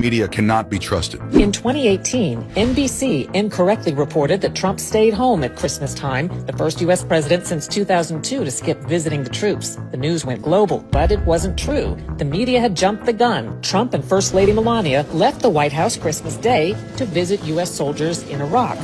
media cannot be trusted. In 2018, NBC incorrectly reported that Trump stayed home at Christmas time, the first U.S. president since 2002 to skip visiting the troops. The news went global, but it wasn't true. The media had jumped the gun. Trump and First Lady Melania left the White House Christmas Day to visit U.S. soldiers in Iraq.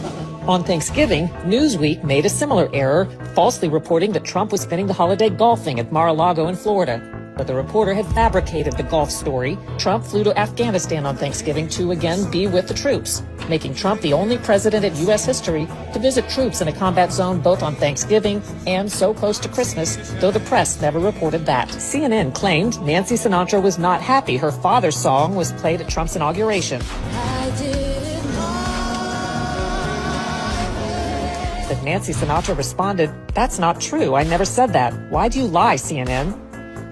On Thanksgiving, Newsweek made a similar error, falsely reporting that Trump was spending the holiday golfing at Mar-a-Lago in Florida. But the reporter had fabricated the golf story. Trump flew to Afghanistan on Thanksgiving to again be with the troops, making Trump the only president in U.S. history to visit troops in a combat zone both on Thanksgiving and so close to Christmas, though the press never reported that. CNN claimed Nancy Sinatra was not happy her father's song was played at Trump's inauguration. But Nancy Sinatra responded, "That's not true. I never said that. Why do you lie, CNN?"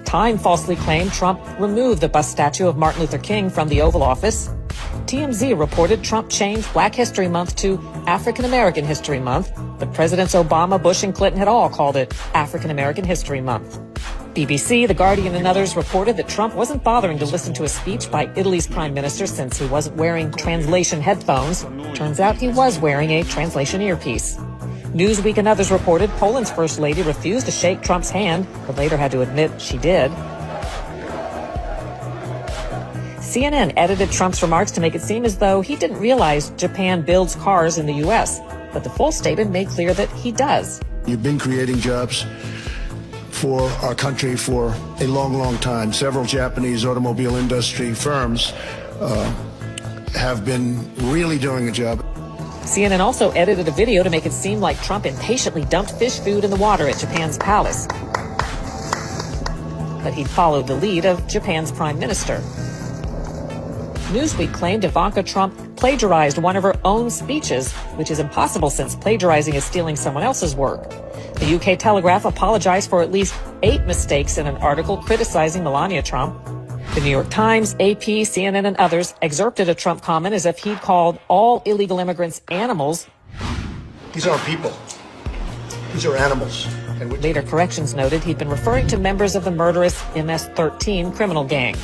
Time falsely claimed Trump removed the bust statue of Martin Luther King from the Oval Office. TMZ reported Trump changed Black History Month to African American History Month, but Presidents Obama, Bush, and Clinton had all called it African American History Month. BBC, The Guardian, and others reported that Trump wasn't bothering to listen to a speech by Italy's prime minister since he wasn't wearing translation headphones. Turns out he was wearing a translation earpiece. Newsweek and others reported Poland's first lady refused to shake Trump's hand, but later had to admit she did. CNN edited Trump's remarks to make it seem as though he didn't realize Japan builds cars in the U.S., but the full statement made clear that he does. You've been creating jobs for our country for a long, long time. Several Japanese automobile industry firms have been really doing a job. CNN also edited a video to make it seem like Trump impatiently dumped fish food in the water at Japan's palace. But he followed the lead of Japan's prime minister. Newsweek claimed Ivanka Trump plagiarized one of her own speeches, which is impossible since plagiarizing is stealing someone else's work. The UK Telegraph apologized for at least 8 mistakes in an article criticizing Melania Trump. The New York Times, AP, CNN, and others excerpted a Trump comment as if he'd called all illegal immigrants animals. These aren't people. These are animals. Later corrections noted he'd been referring to members of the murderous MS-13 criminal gang.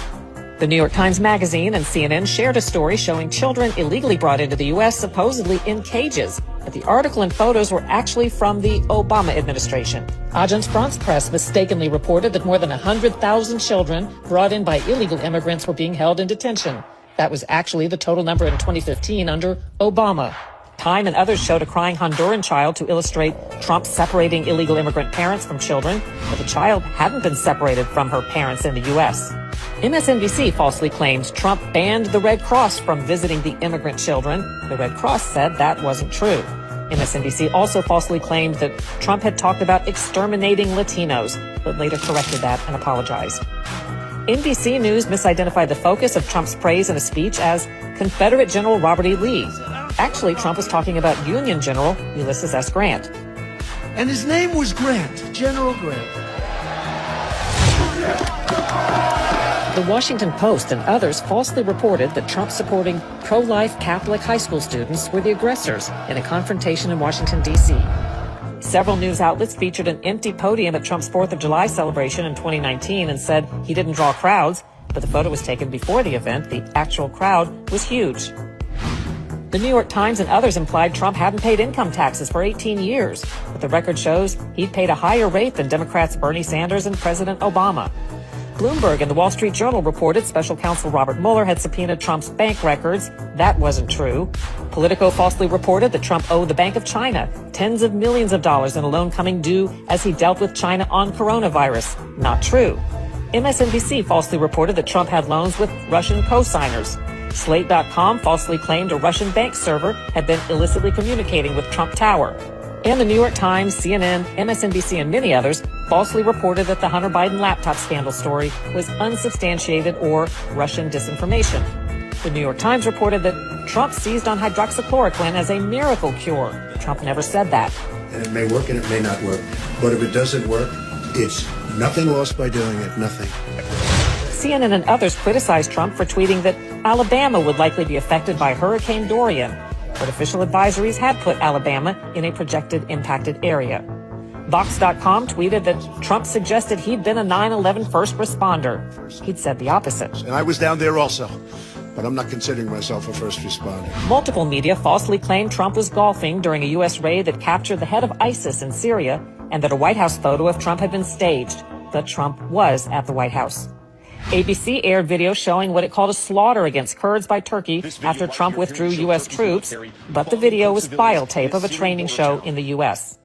The New York Times Magazine and CNN shared a story showing children illegally brought into the U.S. supposedly in cages, but the article and photos were actually from the Obama administration. Agence France-Presse mistakenly reported that more than 100,000 children brought in by illegal immigrants were being held in detention. That was actually the total number in 2015 under Obama. Time and others showed a crying Honduran child to illustrate Trump separating illegal immigrant parents from children, but the child hadn't been separated from her parents in the U.S. MSNBC falsely claimed Trump banned the Red Cross from visiting the immigrant children. The Red Cross said that wasn't true. MSNBC also falsely claimed that Trump had talked about exterminating Latinos, but later corrected that and apologized. NBC News misidentified the focus of Trump's praise in a speech as Confederate General Robert E. Lee. Actually, Trump was talking about Union General Ulysses S. Grant. And his name was Grant, General Grant. The Washington Post and others falsely reported that Trump supporting pro-life Catholic high school students were the aggressors in a confrontation in Washington, D.C. Several news outlets featured an empty podium at Trump's 4th of July celebration in 2019 and said he didn't draw crowds, but the photo was taken before the event. The actual crowd was huge. The New York Times and others implied Trump hadn't paid income taxes for 18 years, but the record shows he'd paid a higher rate than Democrats Bernie Sanders and President Obama. Bloomberg and the Wall Street Journal reported special counsel Robert Mueller had subpoenaed Trump's bank records. That wasn't true. Politico falsely reported that Trump owed the Bank of China tens of millions of dollars in a loan coming due as he dealt with China on coronavirus. Not true. MSNBC falsely reported that Trump had loans with Russian co-signers. Slate.com falsely claimed a Russian bank server had been illicitly communicating with Trump Tower. And the New York Times, CNN, MSNBC, and many others falsely reported that the Hunter Biden laptop scandal story was unsubstantiated or Russian disinformation. The New York Times reported that Trump seized on hydroxychloroquine as a miracle cure. Trump never said that. And it may work and it may not work. But if it doesn't work, it's nothing lost by doing it, nothing. CNN and others criticized Trump for tweeting that Alabama would likely be affected by Hurricane Dorian, but official advisories had put Alabama in a projected impacted area. Vox.com tweeted that Trump suggested he'd been a 9/11 first responder. He'd said the opposite. And I was down there also. but I'm not considering myself a first responder. Multiple media falsely claimed Trump was golfing during a U.S. raid that captured the head of ISIS in Syria and that a White House photo of Trump had been staged, but Trump was at the White House. ABC aired video showing what it called a slaughter against Kurds by Turkey after Trump withdrew U.S. troops, but the video was file tape of a training show in the U.S.